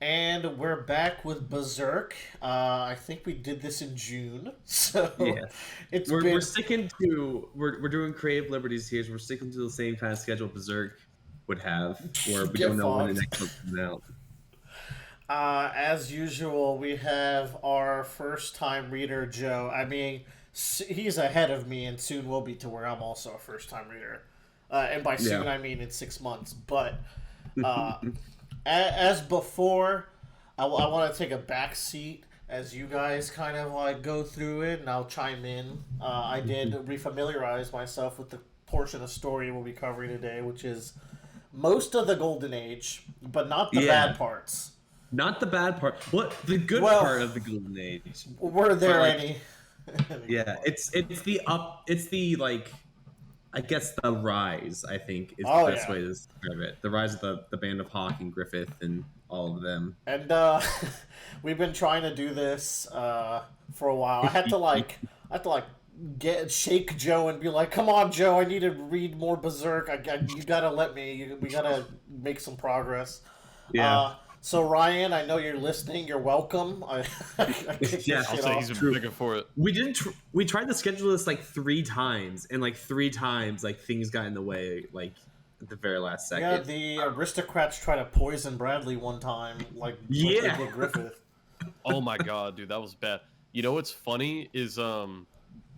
And we're back with Berserk. I think we did this in June, so Yes. it's We're been sticking to we're doing creative liberties here. So we're sticking to the same kind of schedule Berserk would have, where we get don't know when the fucked. next one's coming out. As usual, we have our first time reader, Joe. I mean, he's ahead of me, and soon will be to where I'm also a first time reader. And by soon, Yeah. I mean in 6 months. But uh, as before, I want to take a back seat as you guys kind of like go through it, and I'll chime in. I did refamiliarize myself with the portion of story we'll be covering today, which is most of the Golden Age, but not the Yeah. bad parts. Not the bad part. What the good Well, part of the Golden Age. were But there like any good yeah, parts? it's the like I guess the rise, I think, is the Oh best yeah, way to describe it. The rise of the band of Hawk and Griffith and all of them. and we've been trying to do this for a while. I had to like get shake Joe and be like, "Come on, Joe, I need to read more Berserk. You gotta let me. We gotta make some progress." Yeah. So Ryan, I know you're listening. You're welcome. I kicked Yeah, this I'll shit say off. he's been True. begging for it. We didn't. We tried to schedule this like 3 times, and like 3 times, like things got in the way, like at the very last Yeah, second. the aristocrats try to poison Bradley one time, like they Yeah. did Griffith. Oh my god, dude, that was bad. You know what's funny is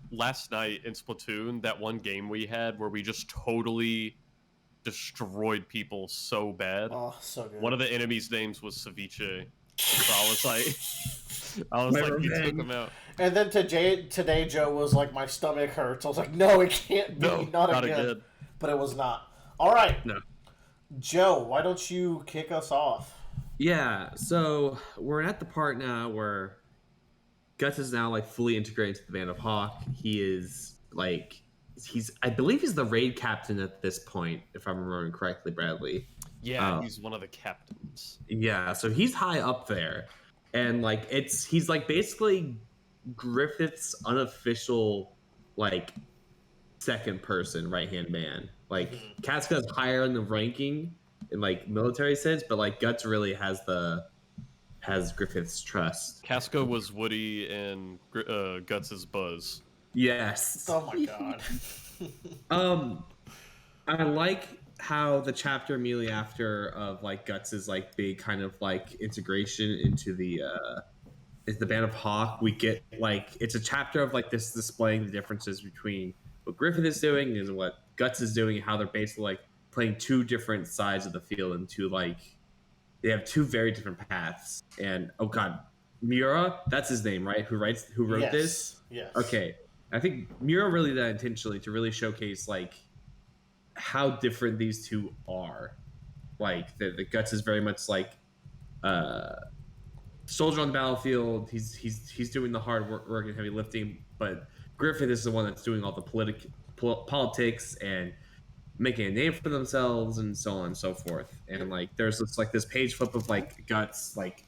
last night in Splatoon, that one game we had where we just totally destroyed people so bad. Oh, so good. One of the enemies' names was Ceviche. And so I was like I was My like, we took revenge. him out. And then today, Joe was like, my stomach hurts. I was like, no, it can't be, No, not not again. again. But it was not. All right, No. Joe, why don't you kick us off? Yeah. So we're at the part now where Guts is now like fully integrated into the band of Hawk. He is like I believe he's the raid captain at this point, if I'm remembering correctly, Bradley. Yeah, he's one of the captains. Yeah, so he's high up there, and like he's like basically Griffith's unofficial like second person right hand man. Like Casca's higher in the ranking in like military sense, but like Guts really has Griffith's trust. Casca was Woody and Guts' Buzz. Yes. Oh my god. Um, I like how the chapter immediately after of like Guts's like big kind of like integration into the is the band of Hawk. We get like it's a chapter of like this displaying the differences between what Griffith is doing and what Guts is doing, and how they're basically like playing two different sides of the field and two like they have two very different paths. And oh god, Miura, that's his name, right? Who wrote Yes. this? Yes. Okay. I think Miura really did that intentionally to really showcase like how different these two are. Like the Guts is very much like soldier on the battlefield. He's doing the hard work and heavy lifting, but Griffith is the one that's doing all the politics and making a name for themselves and so on and so forth. And like there's this page flip of like Guts like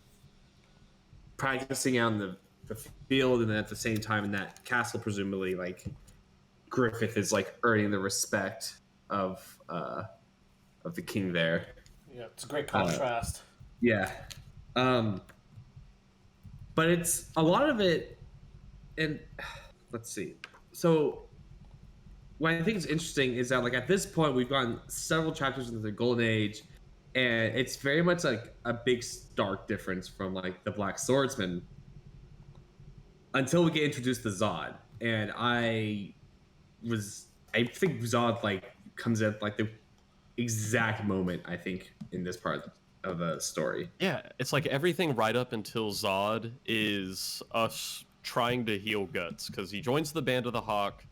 practicing out in the field, and then at the same time in that castle, presumably like Griffith is like earning the respect of the king there. Yeah, it's a great contrast. Yeah. But it's a lot of it, and let's see. So what I think is interesting is that like at this point we've gone several chapters into the Golden Age, and it's very much like a big stark difference from like the Black Swordsman until we get introduced to Zod. And I think Zod like comes at like the exact moment I think in this part of the story. Yeah, it's like everything right up until Zod is us trying to heal Guts, because he joins the Band of the Hawk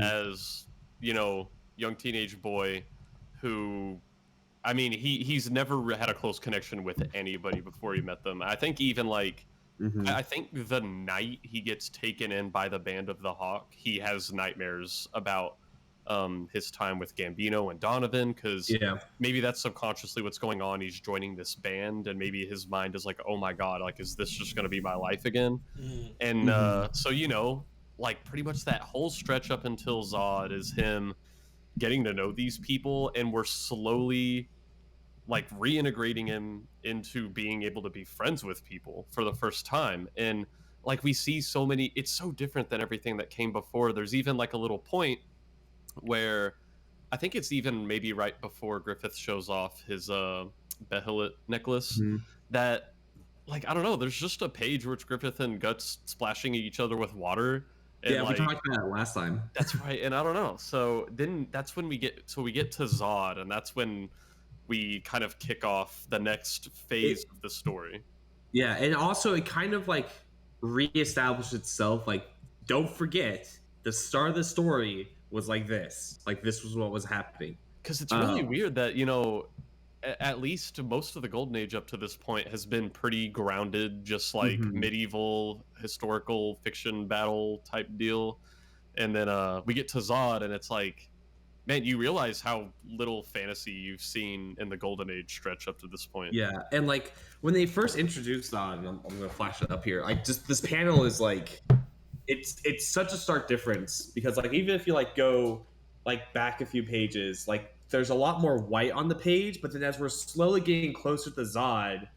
as, you know, young teenage boy who, I mean, he's never had a close connection with anybody before he met them. I think even like, I think the night he gets taken in by the Band of the Hawk, he has nightmares about his time with Gambino and Donovan, because maybe that's subconsciously what's going on. He's joining this band, and maybe his mind is like, oh my god, like, is this just going to be my life again? And so, you know, like pretty much that whole stretch up until Zod is him getting to know these people, and we're slowly like reintegrating him into being able to be friends with people for the first time. And like we see so many, it's so different than everything that came before. There's even like a little point where I think it's even maybe right before Griffith shows off his Behelit necklace Mhm. that, like, I don't know, there's just a page where it's Griffith and Guts splashing each other with water. And Yeah, we like, talked about that last time. that's right. And I don't know. So then that's when we get to Zod, and that's when we kind of kick off the next phase of the story. Yeah, and also it kind of like reestablished itself. Like, don't forget, the start of the story was like this. Like, this was what was happening. Because it's really weird that, you know, at least most of the Golden Age up to this point has been pretty grounded, just like medieval historical fiction battle type deal. And then we get to Zod, and it's like, man, you realize how little fantasy you've seen in the Golden Age stretch up to this point. Yeah, and like when they first introduced Zod, and I'm gonna flash it up here. Like, just this panel is like, it's such a stark difference because like even if you like go like back a few pages, like there's a lot more white on the page, but then as we're slowly getting closer to Zod,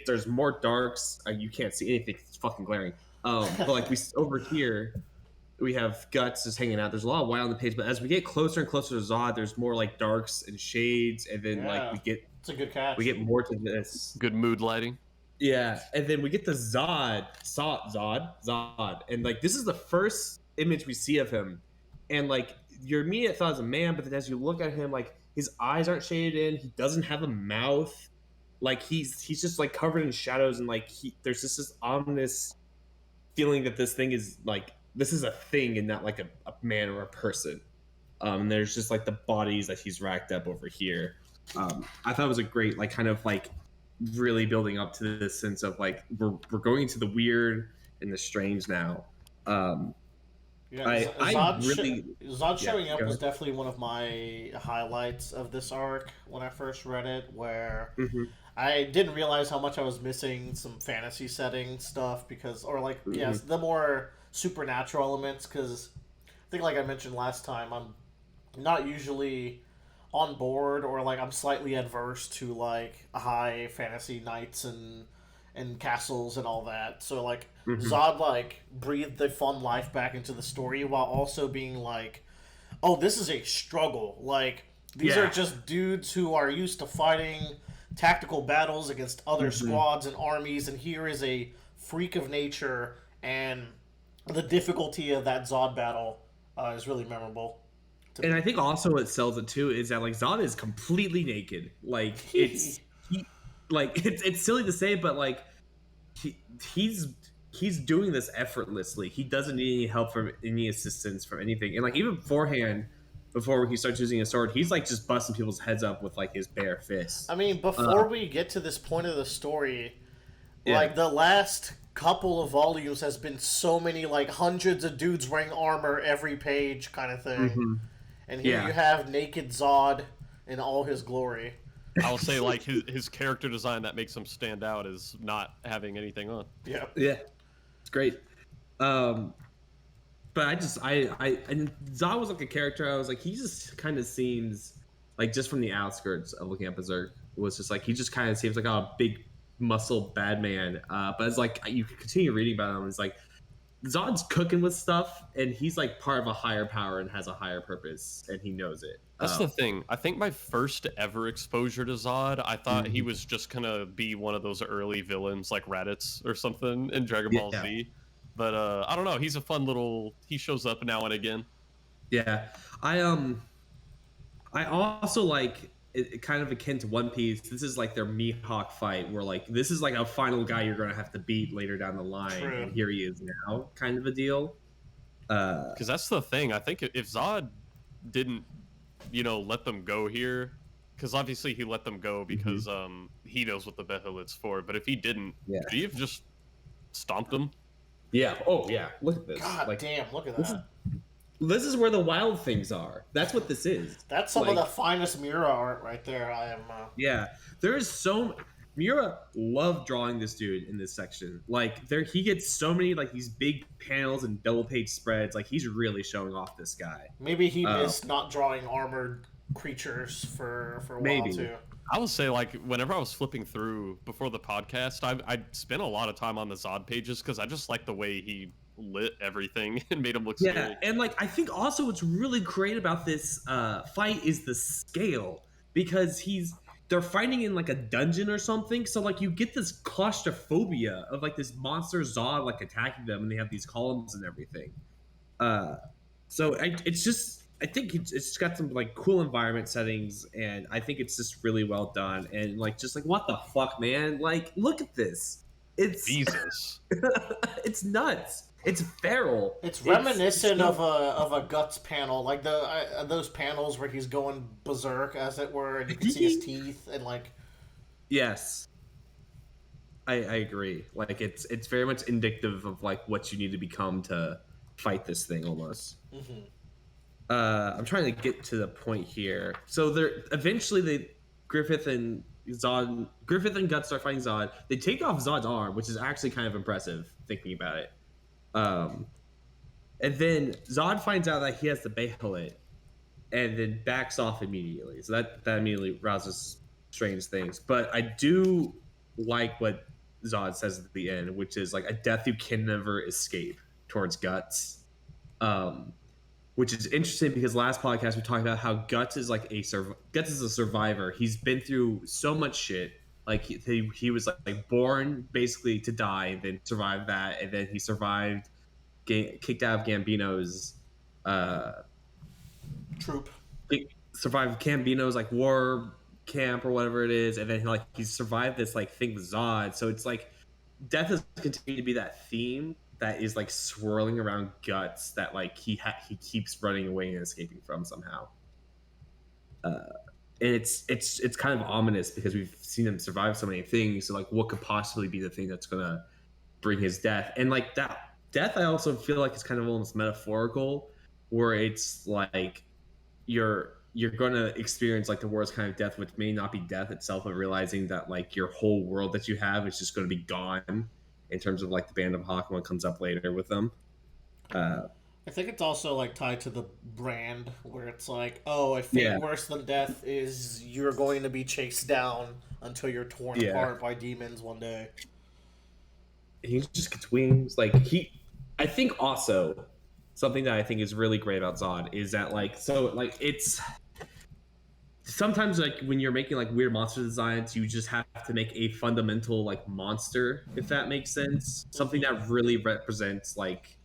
there's more darks. You can't see anything; it's fucking glaring. But like over here, we have Guts just hanging out. There's a lot of white on the page, but as we get closer and closer to Zod, there's more like darks and shades, and then like it's a good catch. we get more to this. Good mood lighting. Yeah, and then we get the Zod, and like this is the first image we see of him, and like your immediate thought is a man, but then as you look at him, like his eyes aren't shaded in, he doesn't have a mouth, like he's just like covered in shadows, and like there's just this ominous feeling that this thing is like this is a thing and not like a man or a person. And there's just like the bodies that he's racked up over here. I thought it was a great like kind of like really building up to this sense of like we're going to the weird and the strange now. Zod showing up was definitely one of my highlights of this arc when I first read it, where I didn't realize how much I was missing some fantasy setting stuff because, or like, yes, the more supernatural elements, because I think like I mentioned last time, I'm not usually on board or like I'm slightly adverse to like high fantasy knights and castles and all that. So like Zod like breathed the fun life back into the story while also being like, oh, this is a struggle. Like these are just dudes who are used to fighting tactical battles against other squads and armies, and here is a freak of nature, and the difficulty of that Zod battle is really memorable. And I think also what sells it too is that like Zod is completely naked. Like it's silly to say, but like he's doing this effortlessly. He doesn't need any help from any assistance from anything. And like even beforehand, before he starts using a sword, he's like just busting people's heads up with like his bare fists. I mean, before we get to this point of the story, like the last couple of volumes has been so many like hundreds of dudes wearing armor every page kind of thing. And here you have naked Zod in all his glory. I'll say like his character design that makes him stand out is not having anything on. Yeah. It's great. But and Zod was like a character. I was like, he just kind of seems like, just from the outskirts of looking at Berserk, was just like he just kind of seems like a big muscle bad man. But it's like you continue reading about him, it's like Zod's cooking with stuff, and he's like part of a higher power and has a higher purpose, and he knows it. That's the thing. I think my first ever exposure to Zod, I thought he was just gonna be one of those early villains like Raditz or something in Dragon Ball Z. But I don't know. He's a fun little. He shows up now and again. Yeah, I also like it kind of akin to One Piece. This is like their Mihawk fight, where like this is like a final guy you're gonna have to beat later down the line, and here he is now, kind of a deal. Because that's the thing. I think if Zod didn't, let them go here, because obviously he let them go because he knows what the Behelit's for. But if he didn't, would he have just stomped them? Yeah. Oh yeah. Look at this. God damn! Look at that. This is where the wild things are. That's what this is. That's some of the finest Mura art right there. Yeah, there is so. Mura loved drawing this dude in this section. Like he gets so many like these big panels and double page spreads. Like he's really showing off this guy. Maybe he missed not drawing armored creatures for a while too. I will say, like, whenever I was flipping through before the podcast, I spent a lot of time on the Zod pages because I just like the way he lit everything and made him look Yeah, scary. and like I think also what's really great about this fight is the scale because they're fighting in like a dungeon or something, so like you get this claustrophobia of like this monster Zod like attacking them, and they have these columns and everything. Uh, it's just I think it's got some like cool environment settings, and I think it's just really well done. And like just like what the fuck, man! Like look at this. It's Jesus. it's nuts. It's feral. It's reminiscent it's of a Guts panel, like those panels where he's going berserk, as it were, and you can see his teeth and like. Yes, I agree. Like it's very much indicative of like what you need to become to fight this thing almost. Mm-hmm. I'm trying to get to the point here. So Griffith and Guts start fighting Zod. They take off Zod's arm, which is actually kind of impressive thinking about it. And then Zod finds out that he has to bail it, and then backs off immediately. So that immediately rouses strange things. But I do like what Zod says at the end, which is like a death you can never escape towards Guts. Which is interesting because last podcast we talked about how Guts is like Guts is a survivor. He's been through so much shit. Like he was like born basically to die, and then survived that, and then he survived kicked out of Gambino's Troop. survived Gambino's like war camp or whatever it is, and then he's survived this like thing with Zod. So it's like death has continued to be that theme that is like swirling around Guts that like he keeps running away and escaping from somehow. And it's kind of ominous because we've seen him survive so many things. So like, what could possibly be the thing that's gonna bring his death? And like that death, I also feel like it's kind of almost metaphorical, where it's like you're going to experience like the worst kind of death, which may not be death itself, but realizing that like your whole world that you have is just going to be gone in terms of like the Band of Hawk when it comes up later with them. I think it's also like tied to the brand, where it's like, oh, a fate worse than death is you're going to be chased down until you're torn apart by demons one day. He just gets wings. Like I think also something that I think is really great about Zod is that like it's sometimes like when you're making like weird monster designs, you just have to make a fundamental like monster, if that makes sense. Something that really represents like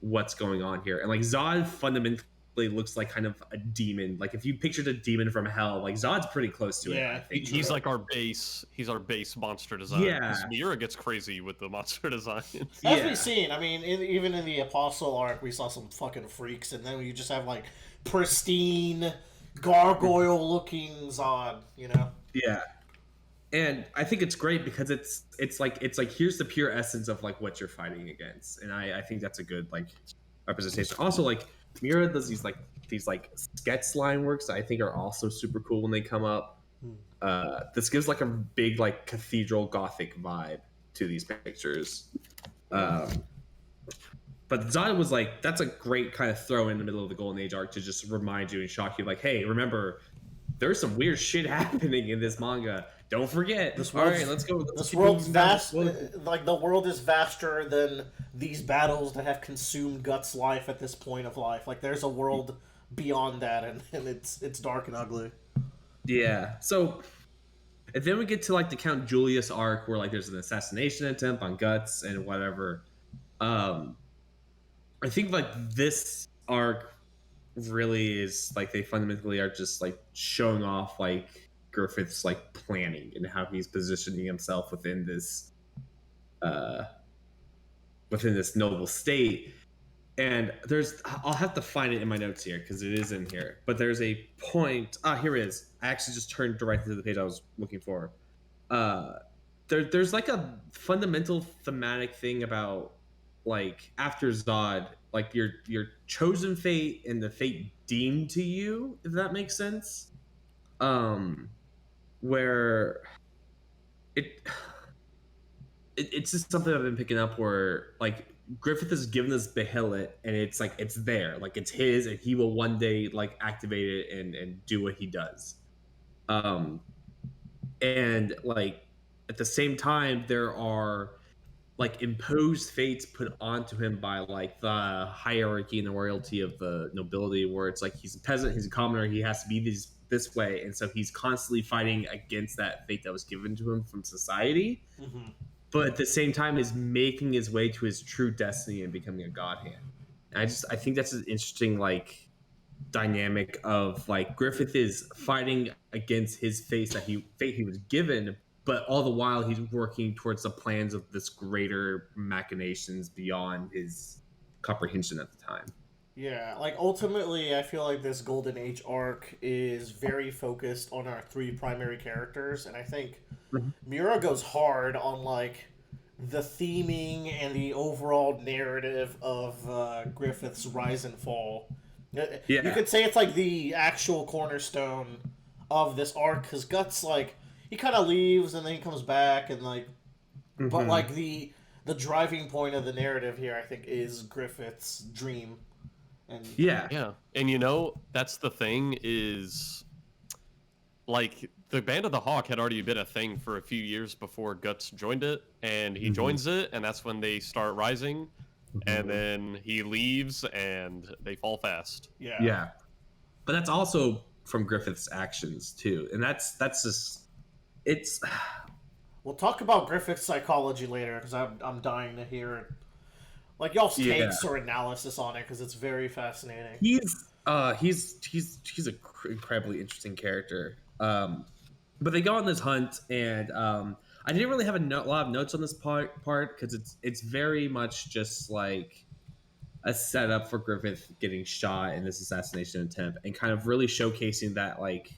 what's going on here. And like Zod fundamentally looks like kind of a demon. Like if you pictured a demon from hell, like Zod's pretty close to it. I think he's like our base. He's our base monster design. Yeah, Miura gets crazy with the monster design. As we've seen, I mean, even in the Apostle arc, we saw some fucking freaks, and then you just have like pristine gargoyle-looking Zod, you know? Yeah. And I think it's great because it's like here's the pure essence of like what you're fighting against, and I think that's a good like representation. Also, like Miura does these sketch line works that I think are also super cool when they come up. This gives like a big like cathedral gothic vibe to these pictures. But Zod was like, that's a great kind of throw in the middle of the Golden Age arc to just remind you and shock you, like, hey, remember, there's some weird shit happening in this manga. Don't forget. All right, let's go. This world's vast. Like the world is vaster than these battles that have consumed Guts' life at this point of life. Like there's a world beyond that, and it's dark and ugly. Yeah. So, and then we get to like the Count Julius arc, where like there's an assassination attempt on Guts and whatever. I think like this arc really is like they fundamentally are just like showing off like Griffith's like planning and how he's positioning himself within this noble state. And I'll have to find it in my notes here because it is in here, but there's a point. Here it is. I actually just turned directly to the page I was looking for. There's like a fundamental thematic thing about like after Zod, like your chosen fate and the fate deemed to you, if that makes sense. Where it's just something I've been picking up where like Griffith is given this Behelit and it's like it's there, like it's his, and he will one day like activate it and do what he does. And like at the same time, there are like imposed fates put onto him by like the hierarchy and the royalty of the nobility, where it's like he's a peasant, he's a commoner, he has to be this way, and so he's constantly fighting against that fate that was given to him from society. Mm-hmm. But at the same time, is making his way to his true destiny and becoming a god hand. And I think that's an interesting like dynamic of like Griffith is fighting against his fate he was given, but all the while he's working towards the plans of this greater machinations beyond his comprehension at the time. Yeah, like ultimately, I feel like this Golden Age arc is very focused on our three primary characters, and I think Mura goes hard on like the theming and the overall narrative of Griffith's rise and fall. You Yeah. could say it's like the actual cornerstone of this arc, because Guts like he kind of leaves and then he comes back and like, but like the driving point of the narrative here, I think, is Griffith's dream. And Yeah. Yeah, and that's the thing is, like, the Band of the Hawk had already been a thing for a few years before Guts joined it, and he joins it, and that's when they start rising, and then he leaves, and they fall fast. Yeah. But that's also from Griffith's actions too. And that's just it's we'll talk about Griffith's psychology later, because I'm dying to hear it. Like y'all's takes or analysis on it, because it's very fascinating. he's a incredibly interesting character. But they go on this hunt, and I didn't really have a lot of notes on this part because it's very much just like a setup for Griffith getting shot in this assassination attempt, and kind of really showcasing that like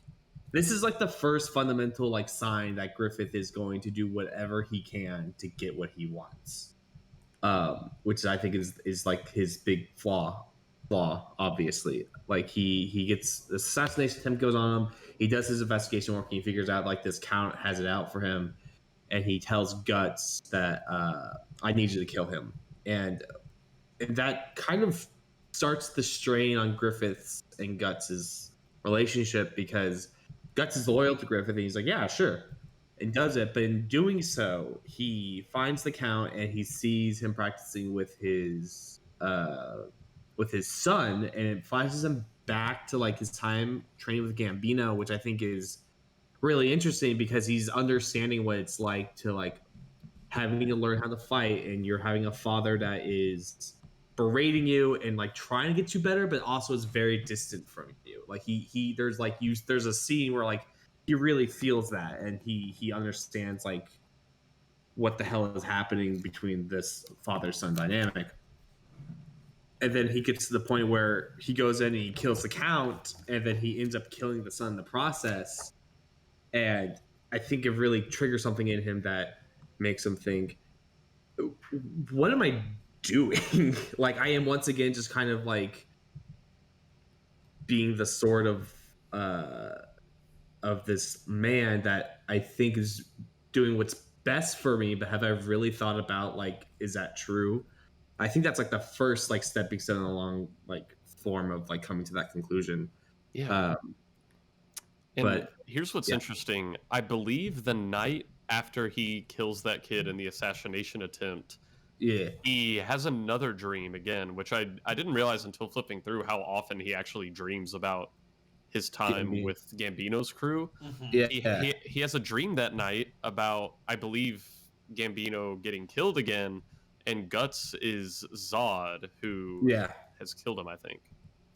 this is like the first fundamental like sign that Griffith is going to do whatever he can to get what he wants. Which I think is like his big flaw. Obviously, like he gets the assassination attempt goes on him. He does his investigation work. And he figures out like this count has it out for him, and he tells Guts that I need you to kill him, and that kind of starts the strain on Griffith's and Guts's relationship, because Guts is loyal to Griffith, and he's like, yeah, sure, and does it. But in doing so, he finds the count and he sees him practicing with his son, and it flashes him back to like his time training with Gambino, which I think is really interesting because he's understanding what it's like to like having to learn how to fight, and you're having a father that is berating you and like trying to get you better, but also is very distant from you. Like he there's a scene where like he really feels that, and he understands like what the hell is happening between this father-son dynamic. And then he gets to the point where he goes in and he kills the count, and then he ends up killing the son in the process. And I think it really triggers something in him that makes him think, what am I doing? Like, I am once again just kind of like being the sort of this man that I think is doing what's best for me, but have I really thought about like, is that true? I think that's like the first like stepping stone along like form of like coming to that conclusion. Yeah. And but here's what's interesting. I believe the night after he kills that kid in the assassination attempt, he has another dream again, which I didn't realize until flipping through how often he actually dreams about his time with Gambino's crew. He has a dream that night about, I believe, Gambino getting killed again, and Guts is Zod, who has killed him, I think.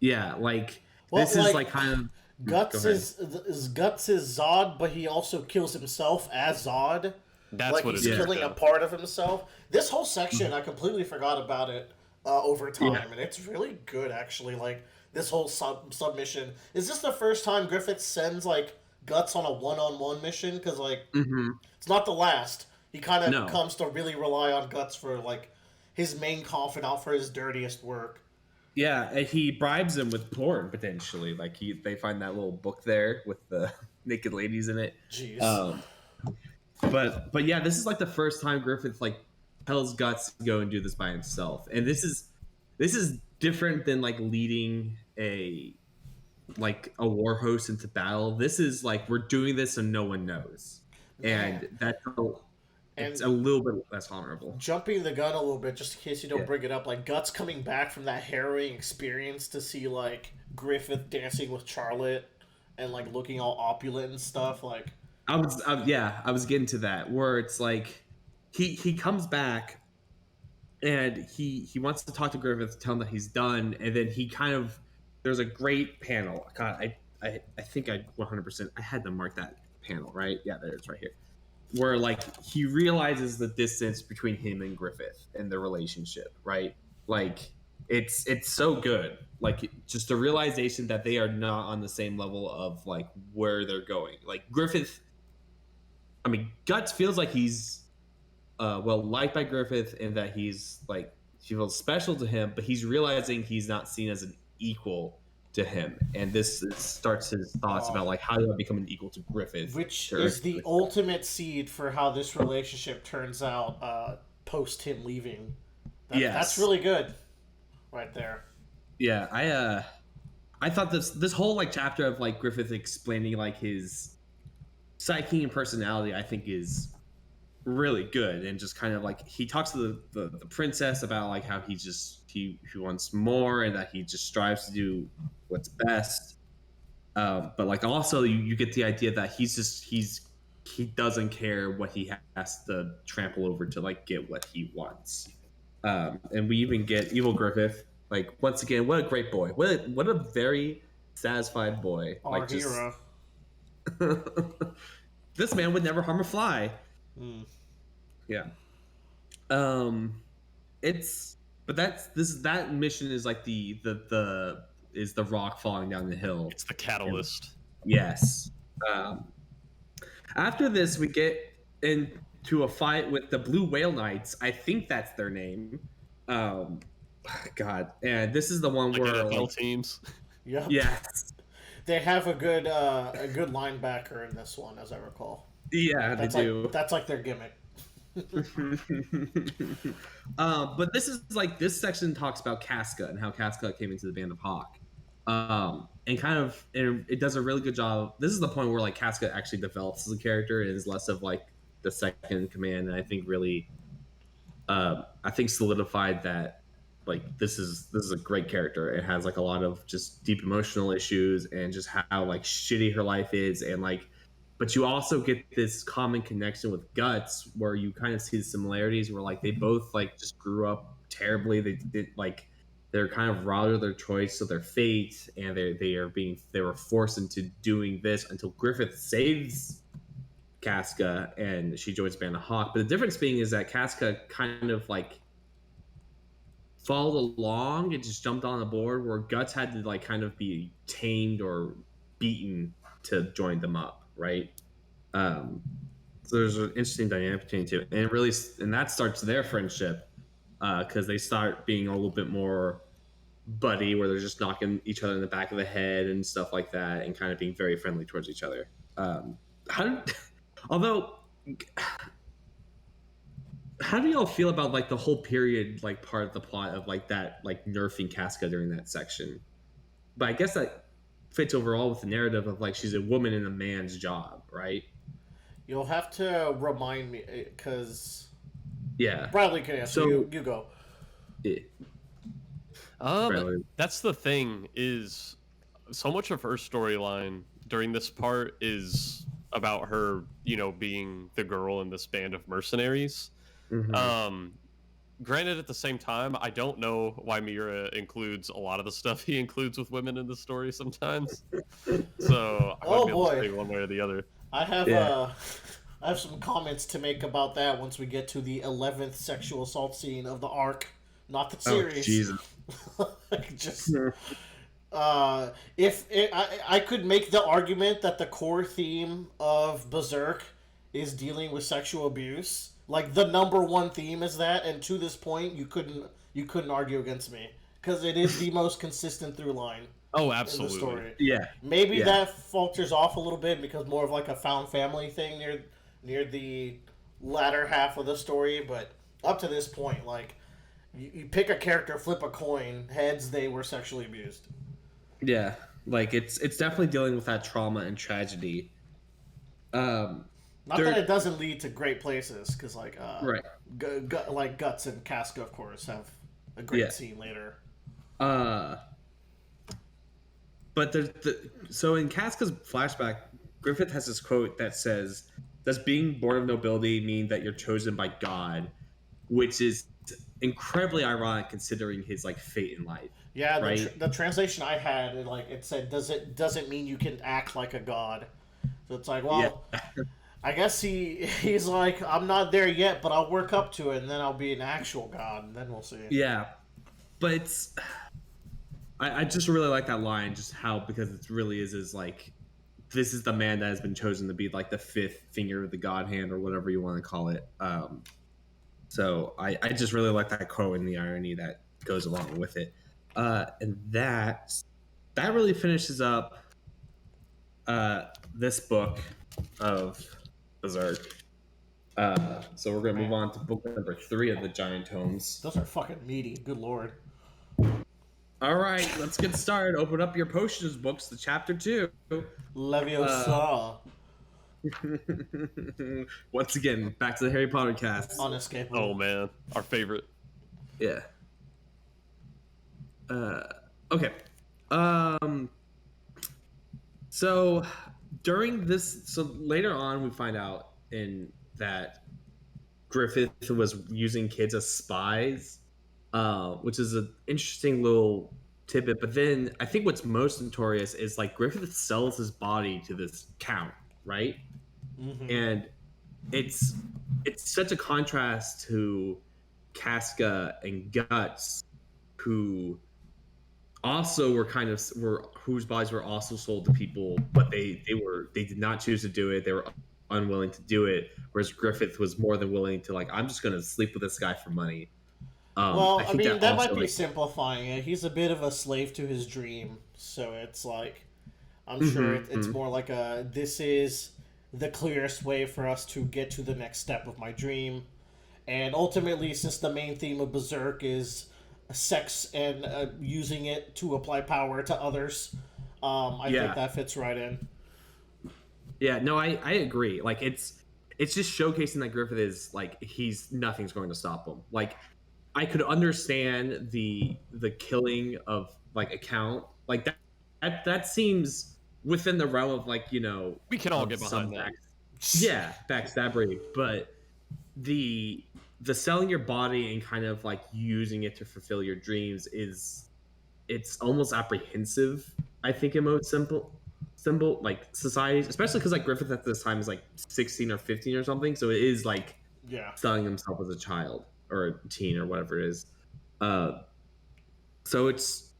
Yeah, like, this is like kind of... Guts is Zod, but he also kills himself as Zod. That's like what he's killing a part of himself. This whole section, I completely forgot about it over time, and it's really good, actually. Like, this whole submission. Is this the first time Griffith sends, like, Guts on a one-on-one mission? Because, like, it's not the last. He kind of comes to really rely on Guts for, like, his main confidant for his dirtiest work. Yeah, and he bribes him with porn, potentially. Like, they find that little book there with the naked ladies in it. Jeez. But yeah, this is like the first time Griffith like tells Guts to go and do this by himself, and this is different than like leading a war host into battle. This is like, we're doing this and no one knows. Man. It's And a little bit less honorable. jumping the gun a little bit, just in case you don't Yeah. bring it up, like Guts coming back from that harrowing experience to see like Griffith dancing with Charlotte and like looking all opulent and stuff. Like, I was getting to that where it's like he comes back and he wants to talk to Griffith, tell him that he's done, and then he kind of there's a great panel. God, I think I 100% I had to mark that panel right. Yeah, there it's right here. Where like he realizes the distance between him and Griffith and their relationship, right? Like it's so good. Like just the realization that they are not on the same level of like where they're going. Like Griffith, I mean, Guts feels like he's well liked by Griffith and that he's like she feels special to him, but he's realizing he's not seen as an equal to him, and this starts his thoughts about like how do I become an equal to Griffith, which to is the ultimate seed for how this relationship turns out post him leaving. That's yes, really good, right there. yeah. I thought this whole like chapter of like Griffith explaining like his psyche and personality, I think is really good, and just kind of like he talks to the princess about like how he wants more and that he just strives to do what's best, but like also you get the idea that he doesn't care what he has to trample over to like get what he wants, and we even get evil Griffith like once again what a great boy, what a very satisfied boy, Our like just hero. this man would never harm a fly. Mm. Yeah. It's but that mission is like the is the rock falling down the hill. It's the catalyst. Yes. Um, After this, we get into a fight with the Blue Whale Knights. I think that's their name. Um, God, and this is the one Like where NFL like, teams. Yep. yes, They have a good linebacker in this one, as I recall. yeah, they do. That's like their gimmick. But this is like this section talks about Casca and how Casca came into the Band of Hawk, and kind of it does a really good job. This is the point where like Casca actually develops as a character and is less of like the second in command, and I think really, I think solidified that like this is a great character. It has like a lot of just deep emotional issues and just how like shitty her life is, and like but you also get this common connection with Guts where you kind of see the similarities where like they both like just grew up terribly. They did like they're kind of robbed of their choice of their fate, and they were forced into doing this until Griffith saves Casca and she joins Band of Hawk. But the difference being is that Casca kind of like followed along and just jumped on the board, where Guts had to like kind of be tamed or beaten to join them up, right? So there's an interesting dynamic between the two, and that starts their friendship because they start being a little bit more buddy, where they're just knocking each other in the back of the head and stuff like that, and kind of being very friendly towards each other. Although, how do y'all feel about like the whole period, like part of the plot of like that, like nerfing Casca during that section? But I guess that fits overall with the narrative of like she's a woman in a man's job, right? You'll have to remind me, because Yeah. Bradley can answer. So- You go. Yeah. Bradley. That's the thing, is so much of her storyline during this part is about her, being the girl in this band of mercenaries. Mhm. Granted, at the same time, I don't know why Mira includes a lot of the stuff he includes with women in the story sometimes. So I wouldn't be able to say one way or the other. I have Yeah. I have some comments to make about that once we get to the 11th sexual assault scene of the arc, not the Oh series. Jesus. Just if it, I could make the argument that the core theme of Berserk is dealing with sexual abuse. Like the number one theme is that, and to this point, you couldn't argue against me because it is the most consistent through line Oh, in the absolutely. story. Yeah. Maybe Yeah. that falters off a little bit because more of like a found family thing near the latter half of the story, but up to this point, like you pick a character, flip a coin, heads they were sexually abused. Yeah. Like it's definitely dealing with that trauma and tragedy. Not that it doesn't lead to great places, because like right. like Guts and Casca, of course, have a great scene later. But so in Casca's flashback, Griffith has this quote that says, "Does being born of nobility mean that you're chosen by God?" Which is incredibly ironic considering his like fate in life. Yeah, right? the translation I had, it said, doesn't mean you can act like a god. So it's like, well, yeah. I guess he's like, I'm not there yet, but I'll work up to it, and then I'll be an actual god, and then we'll see. Yeah, but it's, I just really like that line, just how, because it really is like, this is the man that has been chosen to be like the fifth finger of the god hand, or whatever you want to call it. So I just really like that quote and the irony that goes along with it. And that really finishes up this book of Berserk. So we're going to move on to book number 3 of the Giant Tomes. Those are fucking meaty. Good lord. All right, let's get started. Open up your potions books to chapter 2. Leviosa. Once again, back to the Harry Potter cast. Unescapable. Oh man, our favorite. Yeah. Okay. So during this, so later on, we find out in that Griffith was using kids as spies, which is an interesting little tidbit. But then I think what's most notorious is like Griffith sells his body to this count, right? Mm-hmm. And it's such a contrast to Casca and Guts, who also whose bodies were also sold to people, but they did not choose to do it. They were unwilling to do it, whereas Griffith was more than willing to, like, I'm just going to sleep with this guy for money. Well, I mean, that might be simplifying it. He's a bit of a slave to his dream, so it's like, I'm sure it's more like this is the clearest way for us to get to the next step of my dream. And ultimately, since the main theme of Berserk is sex and using it to apply power to others, I think that fits right in. Yeah, no, I agree. Like, it's just showcasing that Griffith is like, nothing's going to stop him. Like, I could understand the killing of like a count, like that seems within the realm of, like, you know, we can all get behind that. Backstabbery, but the selling your body and kind of like using it to fulfill your dreams it's almost apprehensive, I think, in most simple like societies, especially because like Griffith at this time is like 16 or 15 or something, so it is like selling himself as a child or a teen or whatever it is. So it's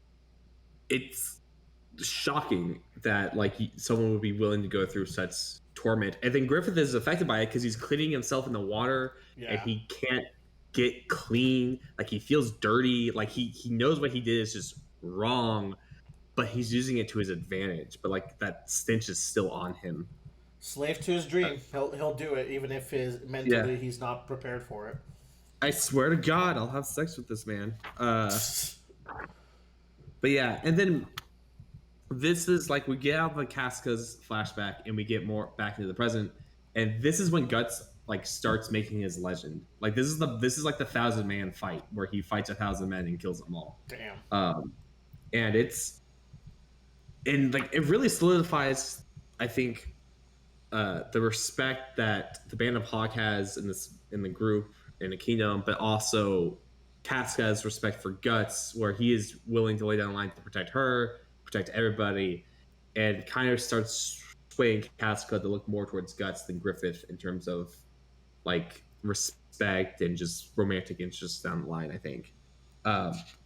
shocking that like someone would be willing to go through such torment, and then Griffith is affected by it because he's cleaning himself in the water and he can't get clean. Like, he feels dirty, like he knows what he did is just wrong, but he's using it to his advantage, but like that stench is still on him. Slave to his dream. He'll do it even if mentally he's not prepared for it. I swear to God, I'll have sex with this man. But yeah, and then this is like, we get out of the Casca's flashback and we get more back into the present, and this is when Guts like starts making his legend. Like, this is like the 1,000-man fight where he fights 1,000 men and kills them all. Damn. And like, it really solidifies, I think, the respect that the Band of Hawk has in the group, in the kingdom, but also Casca's respect for Guts, where he is willing to lay down the line to protect her, protect everybody, and kind of starts swaying Casca to look more towards Guts than Griffith in terms of like respect and just romantic interests down the line, I think.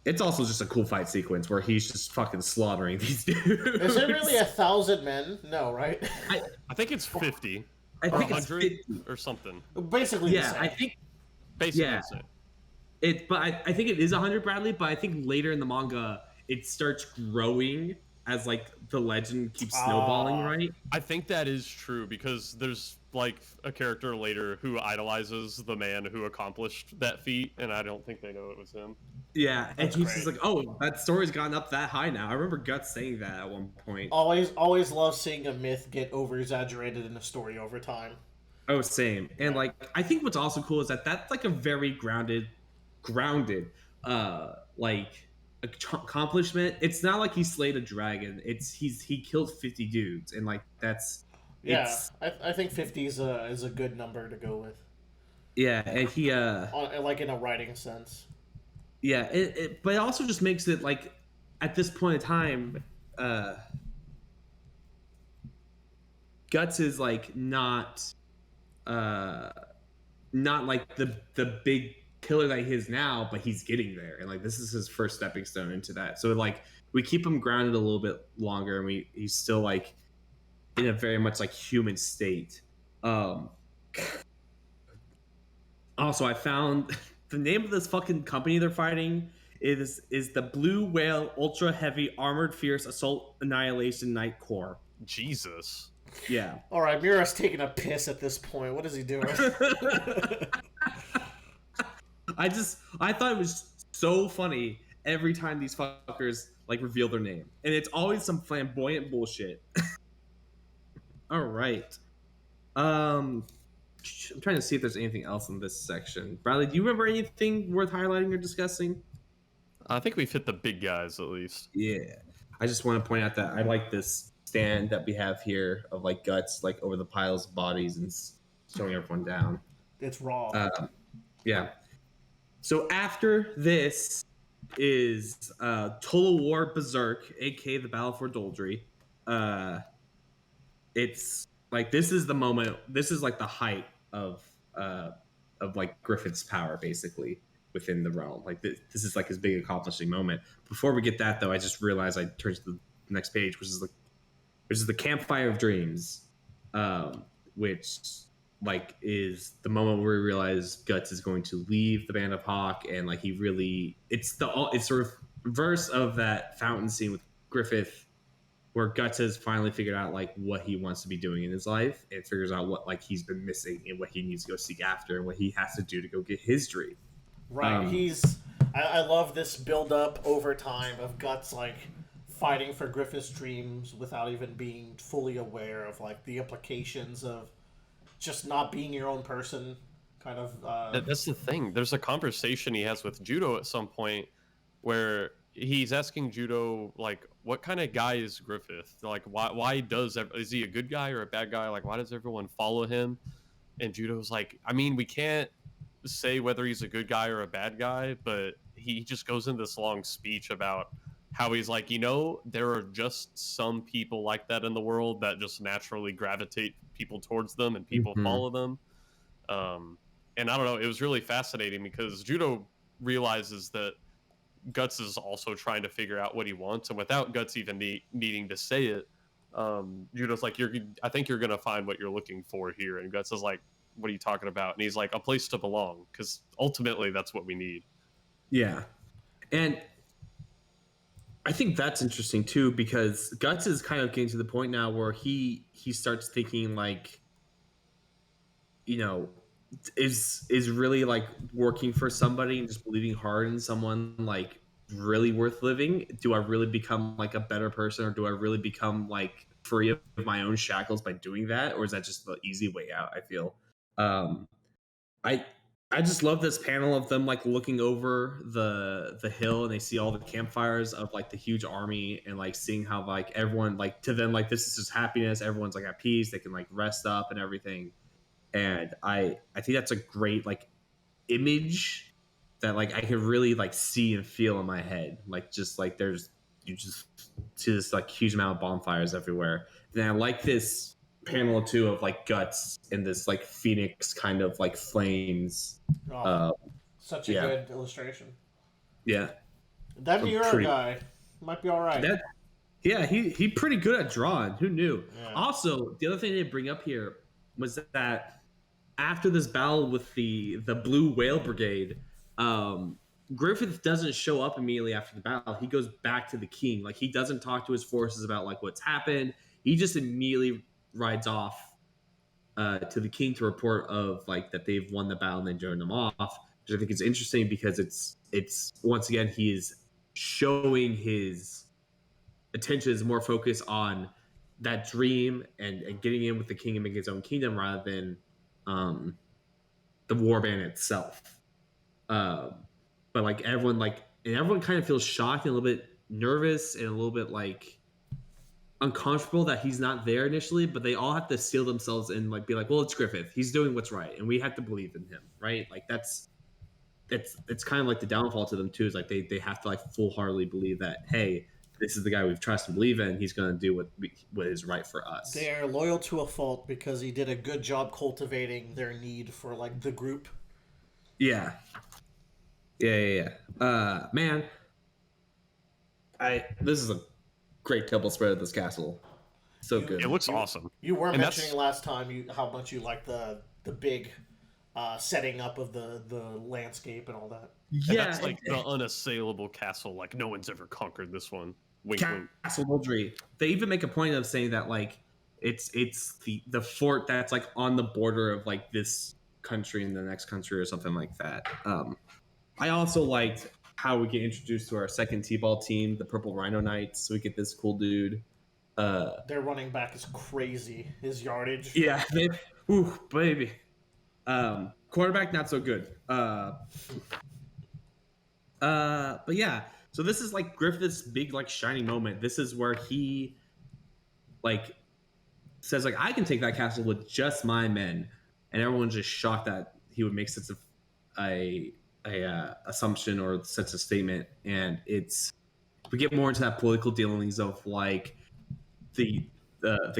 It's also just a cool fight sequence where he's just fucking slaughtering these dudes. Is it really 1,000 men? No, right? I think it's 50. I or think 100 it's 50. or something. Basically, the same. I think basically the same. But I think it is 100, Bradley. But I think later in the manga, it starts growing as like the legend keeps snowballing, right? I think that is true because there's like a character later who idolizes the man who accomplished that feat, and I don't think they know it was him. Yeah, and he's just like, oh, that story's gone up that high now. I remember Guts saying that at one point. Always love seeing a myth get over exaggerated in a story over time. Oh, same. And like I think what's also cool is that that's like a very grounded like accomplishment. It's not like he slayed a dragon. He killed 50 dudes and like that's Yeah, it's I think 50 is a good number to go with, yeah, and he like in a writing sense. yeah, but it also just makes it like at this point in time uh Guts is like uh not like the big killer that he is now, but he's getting there, and like this is his first stepping stone into that. So like we keep him grounded a little bit longer, and he's still like in a very much like human state. Um, Also, I found the name of this fucking company they're fighting is the Blue Whale Ultra Heavy Armored Fierce Assault Annihilation Night Corps. Jesus. Yeah. All right, Mira's taking a piss at this point. What is he doing? I thought it was so funny every time these fuckers like reveal their name, and it's always some flamboyant bullshit. All right. Um, I'm trying to see if there's anything else in this section. Bradley, do you remember anything worth highlighting or discussing? I think we've hit the big guys at least. Yeah. I just want to point out that I like this stand that we have here of like Guts like over the piles of bodies and showing everyone down. It's raw. Yeah. So after this is Total War Berserk, aka the Battle for Doldry. It's like this is the moment. This is like the height of like Griffith's power, basically within the realm. Like this is like his big accomplishing moment. Before we get that though, I just realized I turned to the next page, which is the Campfire of Dreams, which like is the moment where we realize Guts is going to leave the Band of Hawk, and like he really it's sort of verse of that fountain scene with Griffith where Guts has finally figured out like what he wants to be doing in his life and figures out what like he's been missing and what he needs to go seek after and what he has to do to go get his dream. Right. I love this build up over time of Guts like fighting for Griffith's dreams without even being fully aware of like the implications of just not being your own person. Kind of. That's the thing. There's a conversation he has with Judo at some point where he's asking Judo like, "What kind of guy is Griffith? Like, why is he a good guy or a bad guy? Like, why does everyone follow him?" And Judo's like, "I mean, we can't say whether he's a good guy or a bad guy, but he just goes in this long speech about how he's like, there are just some people like that in the world that just naturally gravitate people towards them and people follow them." And I don't know, it was really fascinating because Judo realizes that Guts is also trying to figure out what he wants, and without Guts even needing to say it, Judo's like, I think you're gonna find what you're looking for here, and Guts is like, what are you talking about? And he's like, a place to belong, because ultimately that's what we need. Yeah. And I think that's interesting too, because Guts is kind of getting to the point now where he starts thinking like, is really like working for somebody and just believing hard in someone like really worth living? Do I really become like a better person, or do I really become like free of my own shackles by doing that, or is that just the easy way out? I feel I I just love this panel of them like looking over the hill, and they see all the campfires of like the huge army, and like seeing how like everyone like to them like this is just happiness, everyone's like at peace, they can like rest up and everything. And I think that's a great like image that like I can really like see and feel in my head. Like just like you just see this like huge amount of bonfires everywhere. Then I like this panel too of like Guts in this like phoenix kind of like flames. Such a good illustration. Yeah, That Mira guy might be all right. Yeah, he pretty good at drawing. Who knew? Yeah. Also, the other thing they bring up here was that after this battle with the Blue Whale Brigade, Griffith doesn't show up immediately after the battle. He goes back to the king. Like he doesn't talk to his forces about like what's happened. He just immediately rides off to the king to report of like that they've won the battle and then join them off. Which I think is interesting because it's once again he is showing his attention is more focused on that dream and getting in with the king and making his own kingdom rather than the warband itself. But like everyone kind of feels shocked and a little bit nervous and a little bit like uncomfortable that he's not there initially, but they all have to seal themselves and like be like, well, it's Griffith. He's doing what's right, and we have to believe in him, right? Like it's kind of like the downfall to them too. Is like they have to like full-heartedly believe that, hey, this is the guy we've trusted and believe in. He's going to do what is right for us. They're loyal to a fault because he did a good job cultivating their need for like the group. Yeah. Man, this is a great table spread of this castle. So good. It looks awesome. You were And mentioning last time how much you like the big setting up of the landscape and all that. And that's like the unassailable castle. Like no one's ever conquered this one. Wink, wink. Castle Wildry. They even make a point of saying that like it's the fort that's like on the border of like this country and the next country or something like that. I also liked how we get introduced to our second T-ball team, the Purple Rhino Knights. So we get this cool dude. Their running back is crazy. His yardage. Yeah, baby. Quarterback not so good. But yeah. So this is like Griffith's big like shining moment. This is where he like says like I can take that castle with just my men, and everyone's just shocked that he would make such a assumption or such a statement. And we get more into that political dealings of like the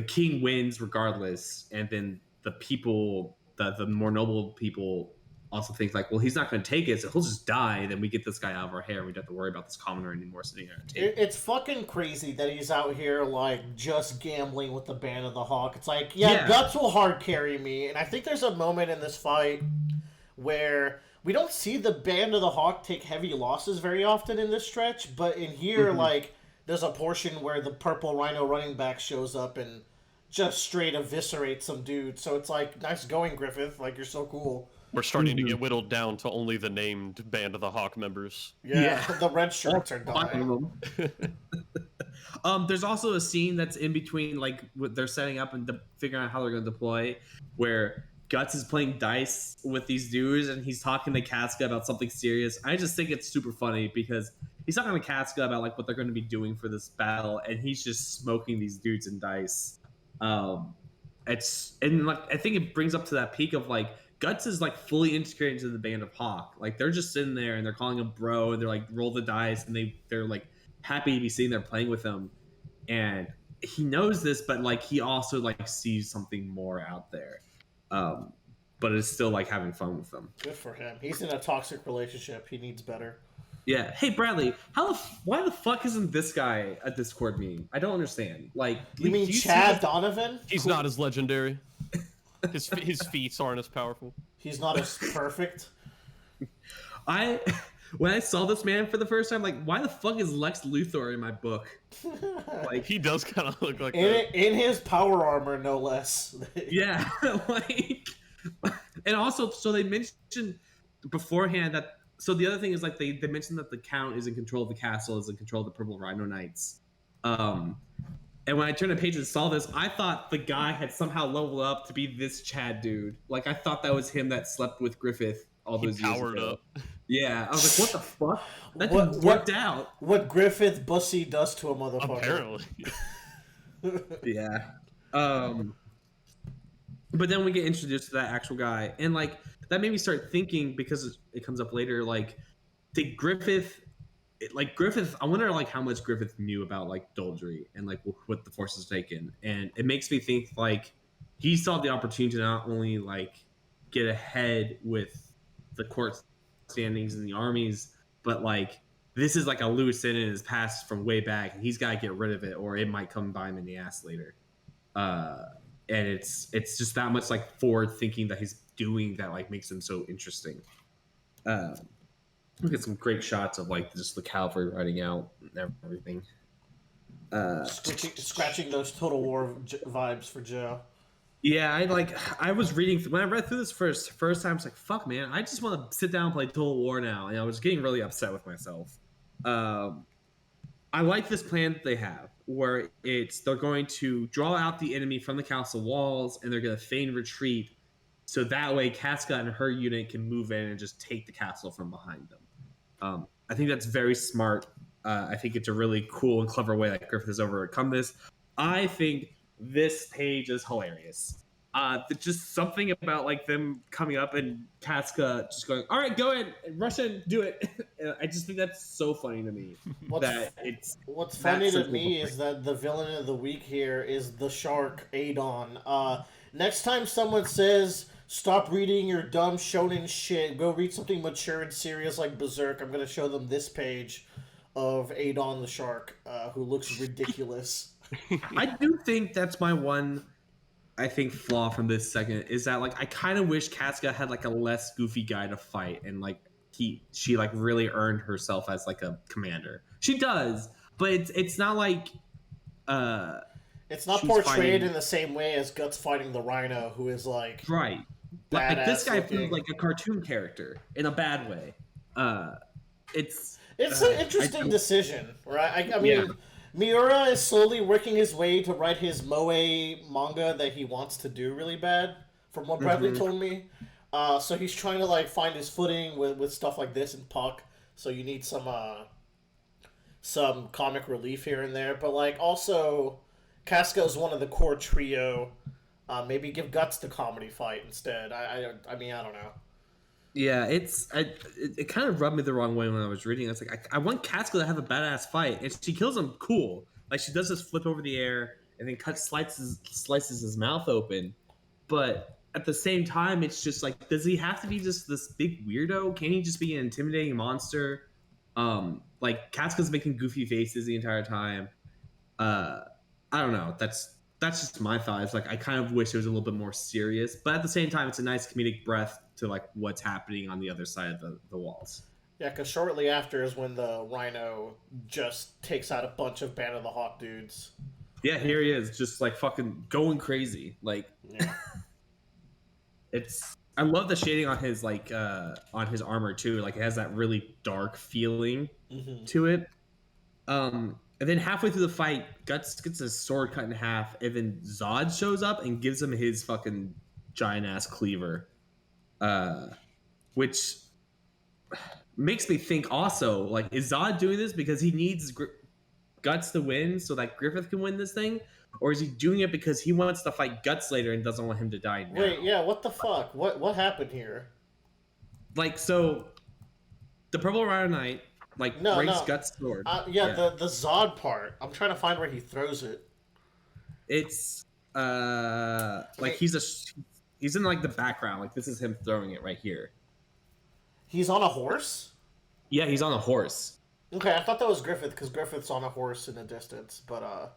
king wins regardless, and then the people, the more noble people also think like, well, he's not going to take it, so he'll just die, and then we get this guy out of our hair, and we don't have to worry about this commoner anymore sitting at our table. It's fucking crazy that he's out here like just gambling with the Band of the Hawk. It's like, yeah, Guts will hard carry me, and I think there's a moment in this fight where we don't see the Band of the Hawk take heavy losses very often in this stretch, but in here, like, there's a portion where the Purple Rhino running back shows up and just straight eviscerates some dude. So it's like, nice going, Griffith. Like, you're so cool. We're starting to get whittled down to only the named Band of the Hawk members. Yeah. The red shirts are dying. There's also a scene that's in between, like, what they're setting up and figuring out how they're going to deploy, where Guts is playing dice with these dudes, and he's talking to Casca about something serious. I just think it's super funny because he's talking to Casca about like what they're going to be doing for this battle, and he's just smoking these dudes in dice. I think it brings up to that peak of like Guts is like fully integrated into the Band of Hawk. Like they're just sitting there and they're calling him bro, and they're like roll the dice, and they're like happy to be sitting there playing with him. And he knows this, but like he also like sees something more out there. But it's still like having fun with them. Good for him. He's in a toxic relationship. He needs better. Yeah. Hey, Bradley, why the fuck isn't this guy a Discord meme? I don't understand. Like, you mean Chad Donovan? He's not as legendary. His feats aren't as powerful. He's not as perfect. When I saw this man for the first time, like, why the fuck is Lex Luthor in my book? Like, he does kind of look like that. In his power armor, no less. Yeah, like, and also, so they mentioned beforehand that. So the other thing is like they mentioned that the Count is in control of the castle, is in control of the Purple Rhino Knights. And when I turned the page and saw this, I thought the guy had somehow leveled up to be this Chad dude. Like I thought that was him that slept with Griffith all those years ago. Powered up. Yeah, I was like, what the fuck? That dude worked out. What Griffith Bussy does to a motherfucker. Apparently. Yeah. But then we get introduced to that actual guy, and like that made me start thinking, because it comes up later, like did Griffith, I wonder like how much Griffith knew about like Doldry and like what the force has taken. And it makes me think like he saw the opportunity to not only like get ahead with the court standings and the armies, but like this is like a loose end in his past from way back, and he's got to get rid of it or it might come by him in the ass later. And it's just that much like forward thinking that he's doing that like makes him so interesting. Look at some great shots of like just the cavalry riding out and everything. Scratching those Total War vibes for Joe. Yeah, I was reading when I read through this first time. I was like, "Fuck, man! I just want to sit down and play Total War now." And I was getting really upset with myself. I like this plan that they have, where they're going to draw out the enemy from the castle walls, and they're going to feign retreat, so that way Casca and her unit can move in and just take the castle from behind them. I think that's very smart. I think it's a really cool and clever way that Griffith has overcome this. I think this page is hilarious. Just something about like them coming up and Casca just going, "All right, go in, rush in, do it." I just think that's so funny to me. What's funny to me is that the villain of the week here is the shark Adon. Next time someone says, "Stop reading your dumb shonen shit, go read something mature and serious like Berserk," I'm gonna show them this page of Adon the shark, who looks ridiculous. I do think that's my one, flaw from this second is that like I kind of wish Casca had like a less goofy guy to fight, and like she like really earned herself as like a commander. She does, but it's not like it's not portrayed in the same way as Guts fighting the Rhino, who is like right. Like this guy feels like a cartoon character in a bad way. It's an interesting decision, right? I mean, Miura is slowly working his way to write his moe manga that he wants to do really bad, from what Bradley told me. So he's trying to like find his footing with stuff like this and Puck. So you need some comic relief here and there, but like also Casca is one of the core trio. Maybe give Guts the comedy fight instead. I mean, I don't know. Yeah, it kind of rubbed me the wrong way when I was reading. It's like I want Casca to have a badass fight, and she kills him cool. Like she does this flip over the air and then slices his mouth open. But at the same time, it's just like, does he have to be just this big weirdo? Can he just be an intimidating monster? Like Casca's making goofy faces the entire time. I don't know. That's just my thought. It's like I kind of wish it was a little bit more serious, but at the same time, it's a nice comedic breath to like what's happening on the other side of the walls. Yeah, because shortly after is when the Rhino just takes out a bunch of Band of the Hawk dudes. Yeah, here he is, just like fucking going crazy. Like, yeah. I love the shading on his like on his armor too. Like it has that really dark feeling to it. And then halfway through the fight, Guts gets his sword cut in half, and then Zod shows up and gives him his fucking giant ass cleaver, which makes me think also like, is Zod doing this because he needs Guts to win so that Griffith can win this thing, or is he doing it because he wants to fight Guts later and doesn't want him to die now? Wait, yeah, what the fuck? What happened here? Like, so the Purple Rhino Knight breaks Guts' sword. The Zod part. I'm trying to find where he throws it. It's like he's in like the background. Like this is him throwing it right here. He's on a horse? Yeah, he's on a horse. Okay, I thought that was Griffith because Griffith's on a horse in the distance, but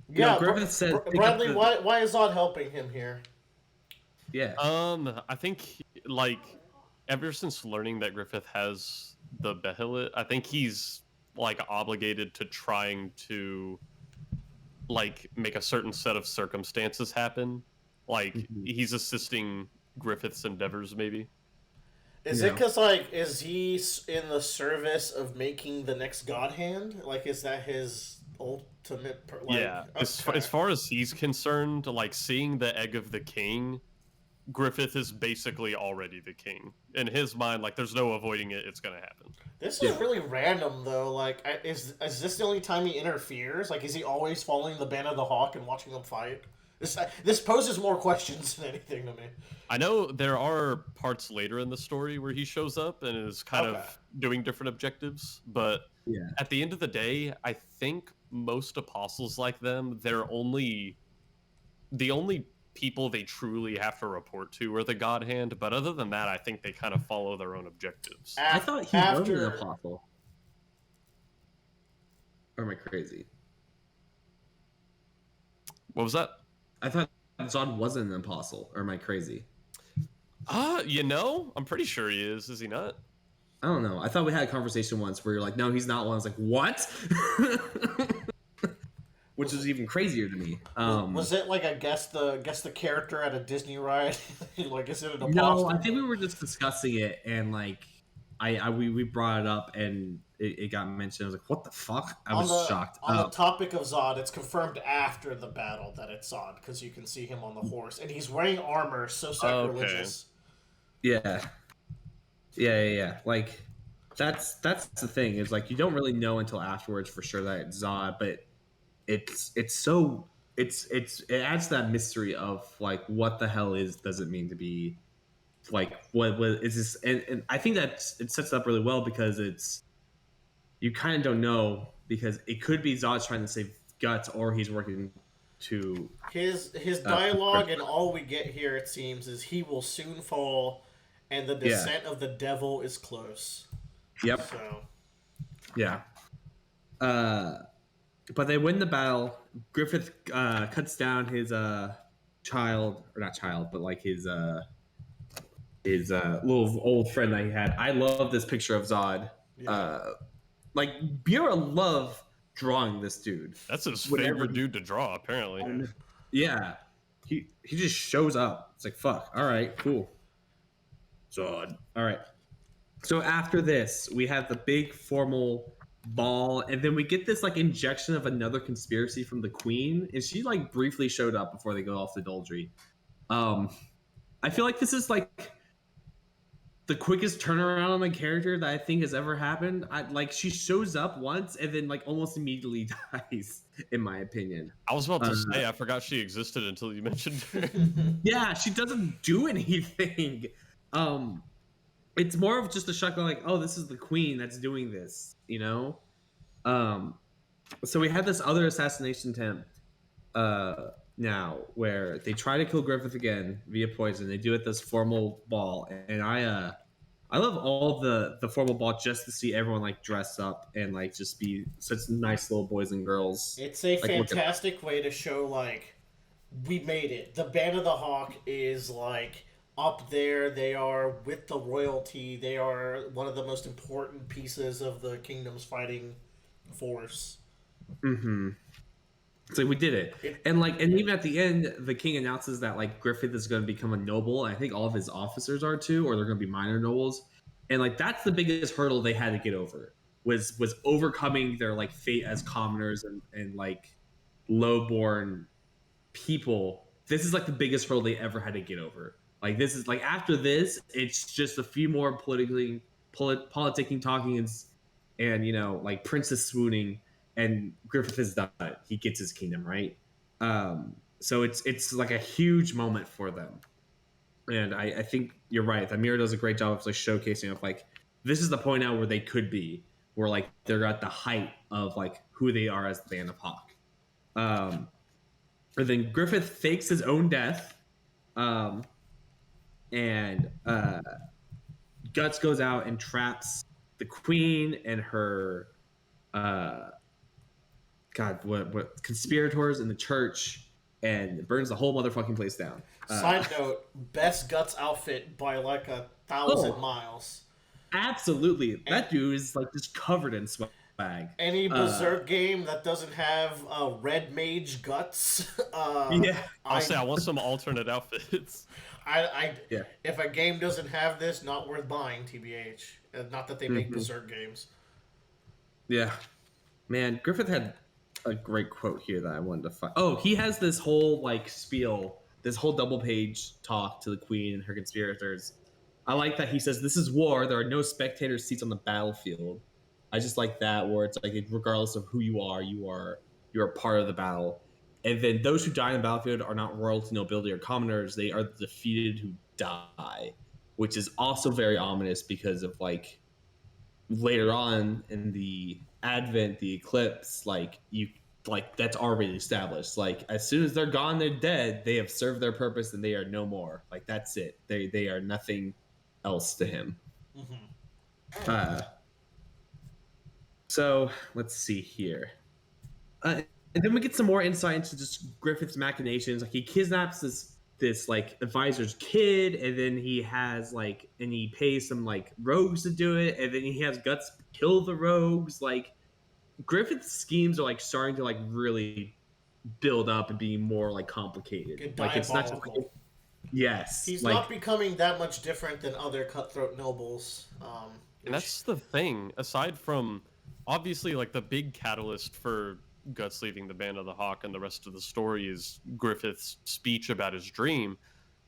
yeah, Griffith said Bradley, why is Zod helping him here? Yeah. I think like ever since learning that Griffith has the Behelit, I think he's like obligated to trying to like make a certain set of circumstances happen. Like he's assisting Griffith's endeavors, maybe. Is it because like is he in the service of making the next God Hand? Like, is that his ultimate? Yeah. Okay. As far as he's concerned, like seeing the egg of the king, Griffith is basically already the king. In his mind, like there's no avoiding it. It's gonna happen. This is really random, though. Like, is this the only time he interferes? Like, is he always following the Band of the Hawk and watching them fight? This poses more questions than anything to me. I know there are parts later in the story where he shows up and is kind of doing different objectives, but at the end of the day, I think most apostles like them, the only people they truly have to report to are the God Hand, but other than that, I think they kind of follow their own objectives. I thought he was an apostle. Or am I crazy? What was that? I thought Zod wasn't an apostle, or am I crazy? I'm pretty sure he is. Is he not? I don't know. I thought we had a conversation once where you're like, no, he's not one. I was like, what? Which is even crazier to me. Was it like a guess the character at a Disney ride? Like, is it an apostle? No, I think we were just discussing it, and like, we brought it up and it got mentioned. I was like, what the fuck? I was shocked. On the topic of Zod, it's confirmed after the battle that it's Zod because you can see him on the horse and he's wearing armor. So sacrilegious. Okay. Yeah. Like that's the thing is like you don't really know until afterwards for sure that it's Zod, but it adds that mystery of like what the hell does it mean to be like what is this and I think that it sets it up really well because you kind of don't know because it could be Zod's trying to save Guts or he's working to his dialogue and all we get here it seems is he will soon fall and the descent of the devil is close. Yep. So yeah. But they win the battle. Griffith cuts down his child or not child but like his little old friend that he had. I love this picture of Zod. Yeah. Like Bureau loved drawing this dude. That's his favorite dude to draw, apparently. Yeah, he just shows up. It's like fuck. All right, cool. Zod. All right. So after this, we have the big formal ball, and then we get this like injection of another conspiracy from the Queen, and she like briefly showed up before they go off the Doldry. I feel like this is like the quickest turnaround on the character that I think has ever happened. Like she shows up once and then like almost immediately dies, in my opinion. I was about to say I forgot she existed until you mentioned her. Yeah, she doesn't do anything. It's more of just a shock like, oh, this is the Queen that's doing this, you know? So we had this other assassination attempt now where they try to kill Griffith again via poison. They do it this formal ball, and I love all the formal ball just to see everyone like dress up and like just be such nice little boys and girls. It's a fantastic way to show like we made it. The Band of the Hawk is like up there. They are with the royalty. They are one of the most important pieces of the kingdom's fighting force. Mm-hmm. It's like we did it. And even at the end, the king announces that like Griffith is going to become a noble. I think all of his officers are too, or they're going to be minor nobles. And like that's the biggest hurdle they had to get over was overcoming their like fate as commoners and like lowborn people. This is like the biggest hurdle they ever had to get over. Like this is like after this, it's just a few more politicking, talking and you know like princess swooning. And Griffith is done. He gets his kingdom, right? So it's like a huge moment for them. And I think you're right. The Mirror does a great job of like showcasing of like this is the point now where they could be, where like they're at the height of like who they are as the Band of Hawk. And then Griffith fakes his own death, and Guts goes out and traps the Queen and her. What conspirators in the church and burns the whole motherfucking place down. Side note, best Guts outfit by like 1,000 miles. Absolutely. That dude is like just covered in swag. Any Berserk game that doesn't have red mage Guts. Yeah. I'll say I want some alternate outfits. If a game doesn't have this, not worth buying, TBH. Not that they make Berserk games. Yeah. Man, Griffith had a great quote here that I wanted to find. Oh, he has this whole like spiel, this whole double page talk to the Queen and her conspirators. I like that he says, "This is war. There are no spectator seats on the battlefield." I just like that where it's like regardless of who you are part of the battle. And then those who die in the battlefield are not royalty, nobility, or commoners. They are the defeated who die, which is also very ominous because of like later on in the Advent, the eclipse, like that's already established. Like as soon as they're gone, they're dead. They have served their purpose and they are no more. Like that's it. They are nothing else to him. Mm-hmm. So let's see here. And then we get some more insight into just Griffith's machinations. Like he kidnaps this like advisor's kid, and then he has like, and he pays some like rogues to do it, and then he has Guts kill the rogues. Like Griffith's schemes are like starting to like really build up and be more like complicated. Like it's not just like, yes, he's like, not becoming that much different than other cutthroat nobles. And that's the thing. Aside from obviously like the big catalyst for Guts leaving the Band of the Hawk and the rest of the story is Griffith's speech about his dream.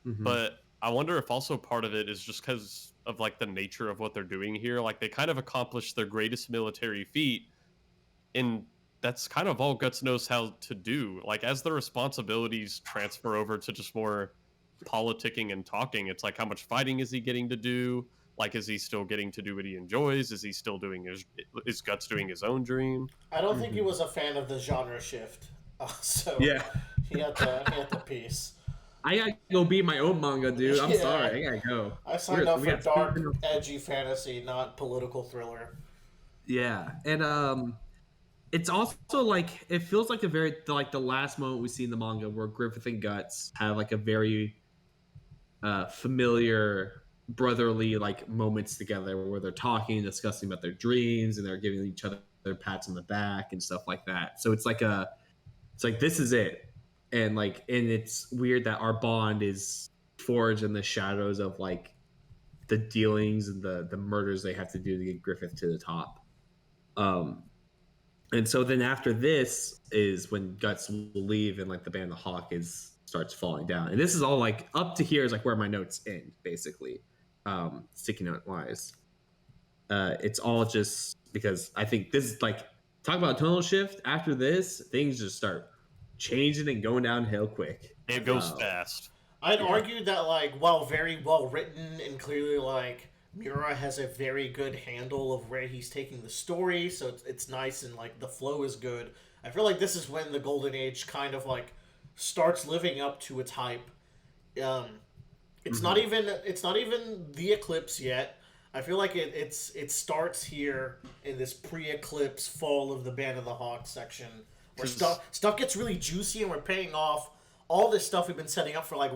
Mm-hmm. But I wonder if also part of it is just because of like the nature of what they're doing here. Like they kind of accomplished their greatest military feat, and that's kind of all Guts knows how to do. Like as the responsibilities transfer over to just more politicking and talking, it's like how much fighting is he getting to do? Like is he still getting to do what he enjoys? Is he still doing his Guts doing his own dream? I don't think he was a fan of the genre shift, so Yeah. he had the piece. I gotta go be my own manga, dude. I'm Yeah. sorry. I gotta go. I signed up We for got dark, something- edgy fantasy, not political thriller. Yeah, and it's also like it feels like the last moment we see in the manga where Griffith and Guts have like a very familiar brotherly like moments together where they're talking, discussing about their dreams, and they're giving each other pats on the back and stuff like that. So it's like this is it, and it's weird that our bond is forged in the shadows of like the dealings and the murders they have to do to get Griffith to the top. And so then after this is when Guts will leave and like the Band of Hawk starts falling down. And this is all like up to here is like where my notes end, basically. Sticky note wise. It's all just because I think this is like talk about a tonal shift. After this, things just start changing and going downhill quick. It goes fast. I'd argue that like while very well written and clearly like Miura has a very good handle of where he's taking the story, so it's nice and like the flow is good. I feel like this is when the Golden Age kind of like starts living up to its hype. It's not even the eclipse yet. I feel like it starts here in this pre-eclipse fall of the Band of the Hawk section where stuff gets really juicy and we're paying off all this stuff we've been setting up for like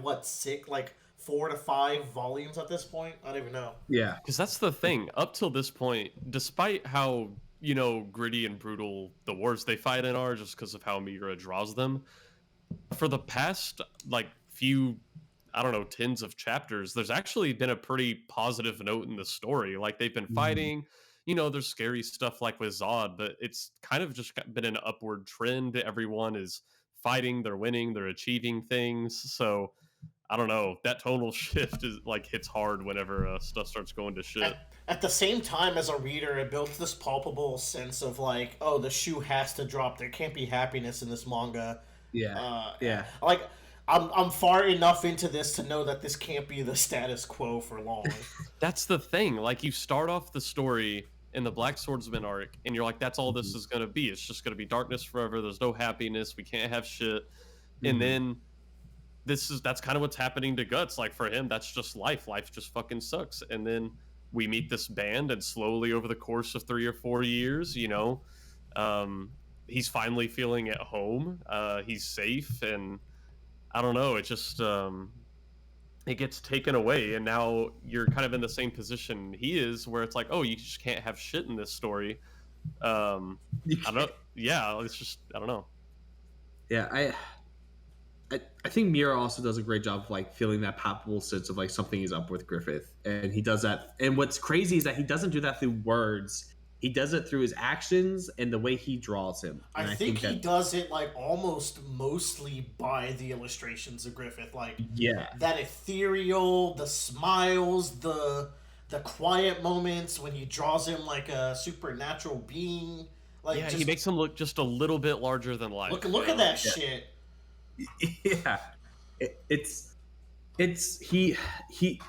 4 to 5 volumes at this point. I don't even know. Yeah, because that's the thing. Up till this point, despite how gritty and brutal the wars they fight in are, just because of how Miura draws them, for the past like few, I don't know, tens of chapters, there's actually been a pretty positive note in the story. Like they've been fighting. There's scary stuff like with Zod, but it's kind of just been an upward trend. Everyone is fighting, they're winning, they're achieving things. So I don't know, that tonal shift is like hits hard whenever stuff starts going to shit. At the same time, as a reader, it builds this palpable sense of like, oh, the shoe has to drop. There can't be happiness in this manga. Yeah. Like, I'm far enough into this to know that this can't be the status quo for long. That's the thing. Like, you start off the story in the Black Swordsman arc, and you're like, that's all this is going to be. It's just going to be darkness forever. There's no happiness. We can't have shit. And then that's kind of what's happening to Guts. Like, for him, that's just life. Life just fucking sucks. And then we meet this band, and slowly over the course of 3 or 4 years, he's finally feeling at home. He's safe, and I don't know. It just it gets taken away, and now you're kind of in the same position he is, where it's like, oh, you just can't have shit in this story. I don't. Yeah, it's just I don't know. Yeah, I think Miura also does a great job of like feeling that palpable sense of like something is up with Griffith, and he does that. And what's crazy is that he doesn't do that through words. He does it through his actions and the way he draws him. And I think he does it like almost mostly by the illustrations of Griffith, like that ethereal, the smiles, the quiet moments when he draws him like a supernatural being. Like he makes him look just a little bit larger than life. Look at that shit. Yeah, it's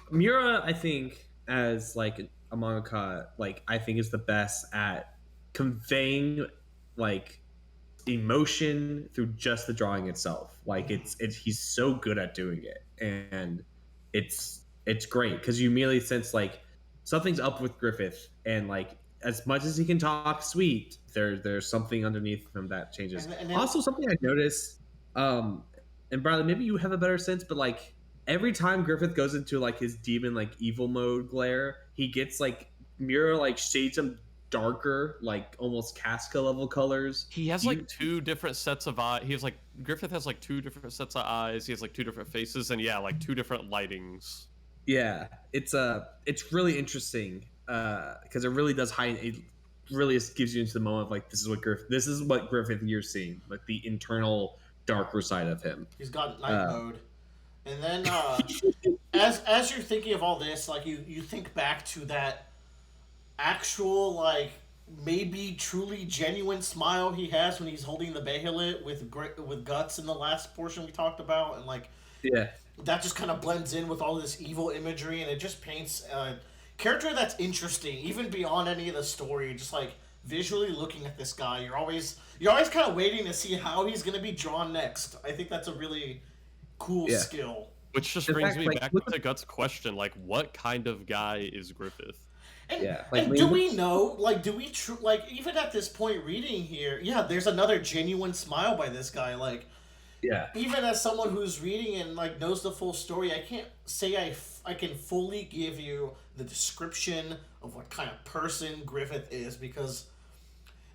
Miura, I think, as like a mangaka, like I think is the best at conveying like emotion through just the drawing itself. Like it's he's so good at doing it, and it's great because you immediately sense like something's up with Griffith, and like as much as he can talk sweet, there's something underneath him that changes. And then, also something I noticed, and Bradley, maybe you have a better sense, but like every time Griffith goes into like his demon like evil mode glare, he gets like Miura like shades him darker, like almost Casca level colors. He has like 2 different sets of eyes. Griffith has like 2 different sets of eyes. He has like 2 different faces, and like 2 different lightings. Yeah, it's really interesting. because it really does hide. It really gives you into the moment of like this is what Griffith you're seeing, like the internal darker side of him. He's got night Uh, mode. And then as you're thinking of all this, like you think back to that actual like maybe truly genuine smile he has when he's holding the Bahelit with guts in the last portion we talked about, and like yeah, that just kind of blends in with all this evil imagery, and it just paints a character that's interesting even beyond any of the story. Just like visually looking at this guy, you're always kind of waiting to see how he's going to be drawn next. I think that's a really cool skill. Which just In brings fact, me like, back to Guts' question, like, what kind of guy is Griffith? And, Yeah, like, and do we know, like, like, even at this point reading here, yeah, there's another genuine smile by this guy. Like, yeah, even as someone who's reading and, like, knows the full story, I can't say I can fully give you the description of what kind of person Griffith is, because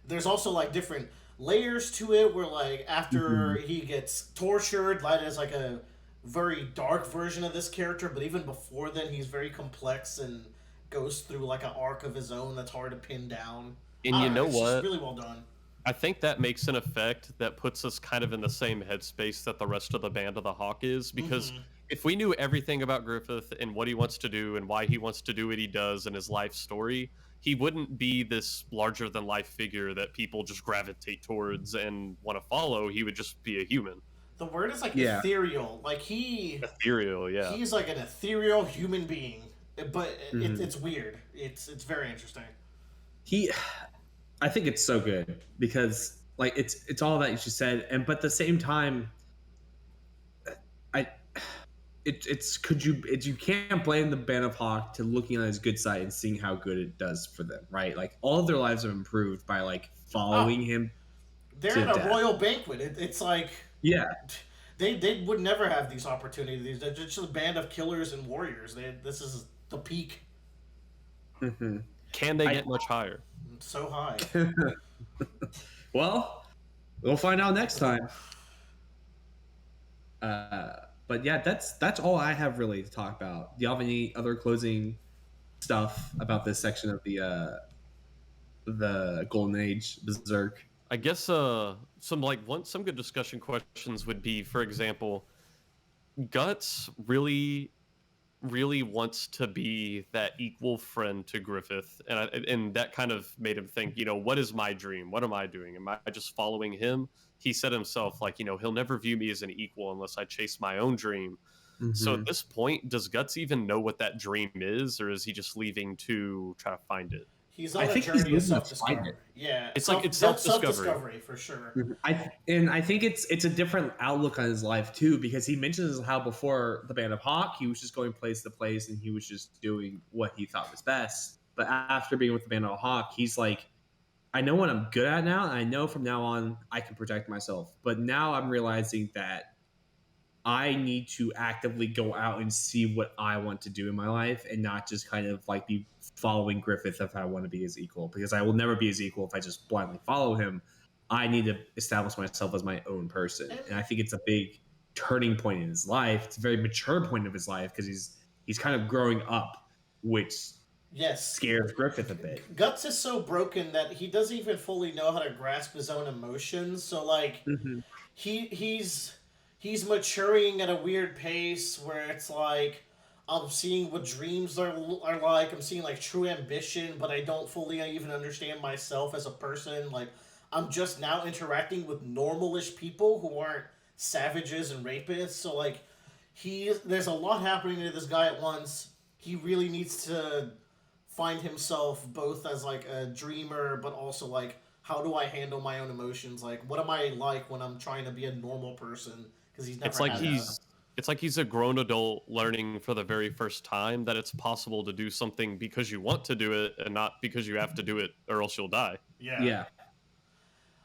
there's also, like, different layers to it where, like, after he gets tortured, that is, like, a very dark version of this character, but even before then, he's very complex and goes through like an arc of his own that's hard to pin down. And you know it's what? just really well done. I think that makes an effect that puts us kind of in the same headspace that the rest of the Band of the Hawk is, because if we knew everything about Griffith and what he wants to do and why he wants to do what he does in his life story, he wouldn't be this larger than life figure that people just gravitate towards and want to follow. He would just be a human. The word is like ethereal. Like ethereal, yeah. He's like an ethereal human being, but it's weird. It's very interesting. I think it's so good because like it's all that you just said, and but at the same time, you can't blame the Band of Hawk to looking on his good side and seeing how good it does for them, right? Like all of their lives have improved by like following him. They're at a royal banquet. It's like they would never have these opportunities. They're just a band of killers and warriors. This is the peak. Mm-hmm. Can they get much higher? So high. Well, we'll find out next time. But yeah, that's all I have really to talk about. Do you have any other closing stuff about this section of the Golden Age Berserk? I guess some good discussion questions would be, for example, Guts really wants to be that equal friend to Griffith, and that kind of made him think, what is my dream? What am I doing? Am I just following him? He said himself, like, he'll never view me as an equal unless I chase my own dream. Mm-hmm. So at this point, does Guts even know what that dream is, or is he just leaving to try to find it? He's on a journey of self-discovery. Yeah, it's self-discovery for sure. I think it's a different outlook on his life too, because he mentions how before the Band of Hawk, he was just going place to place and he was just doing what he thought was best. But after being with the Band of Hawk, he's like, I know what I'm good at now, and I know from now on I can protect myself. But now I'm realizing that I need to actively go out and see what I want to do in my life and not just kind of like be following Griffith if I want to be his equal, because I will never be his equal if I just blindly follow him. I need to establish myself as my own person. And I think it's a big turning point in his life. It's a very mature point of his life because he's kind of growing up, which scares Griffith a bit. Guts is so broken that he doesn't even fully know how to grasp his own emotions. So like he's maturing at a weird pace where it's like I'm seeing what dreams are like. I'm seeing like true ambition, but I don't fully even understand myself as a person. Like I'm just now interacting with normalish people who aren't savages and rapists. So like there's a lot happening to this guy at once. He really needs to find himself both as like a dreamer, but also like how do I handle my own emotions? Like what am I like when I'm trying to be a normal person? Because he's never. It's like he's a grown adult learning for the very first time that it's possible to do something because you want to do it and not because you have to do it or else you'll die. Yeah.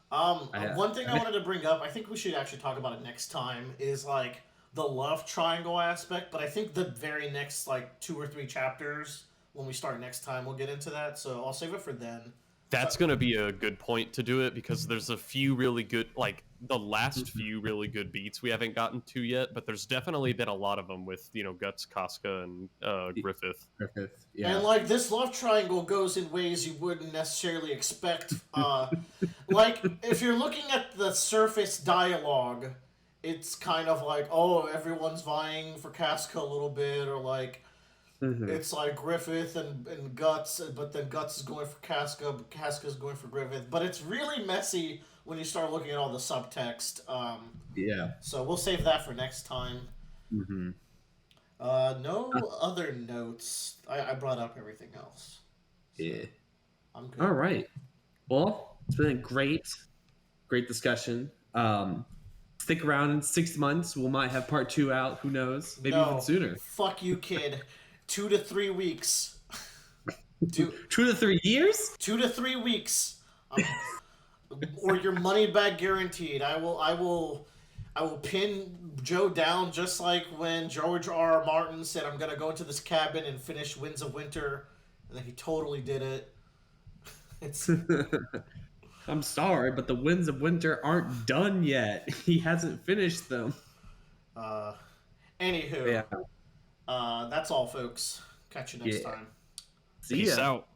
One thing I wanted to bring up, I think we should actually talk about it next time, is like the love triangle aspect, but I think the very next like 2 or 3 chapters when we start next time we'll get into that, so I'll save it for then. That's going to be a good point to do it because there's a few really good, like the last few really good beats we haven't gotten to yet, but there's definitely been a lot of them with, Guts, Casca, and Griffith. Griffith, yeah. And like this love triangle goes in ways you wouldn't necessarily expect. Like if you're looking at the surface dialogue, it's kind of like, oh, everyone's vying for Casca a little bit, or like it's like Griffith and Guts, but then Guts is going for Casca, but Casca's going for Griffith. But it's really messy when you start looking at all the subtext. Yeah. So we'll save that for next time. No other notes. I brought up everything else. So Yeah. I'm good. All right. Well, it's been a great discussion. Stick around in 6 months. We might have part 2 out. Who knows? Maybe even sooner. Fuck you, kid. 2 to 3 weeks. 2 to 3 years? 2 to 3 weeks. Or your money back guaranteed. I will pin Joe down just like when George R. Martin said, I'm going to go into this cabin and finish Winds of Winter. And then he totally did it. It's... I'm sorry, but the Winds of Winter aren't done yet. He hasn't finished them. Anywho. Yeah. That's all, folks. Catch you next time. See Peace ya. out.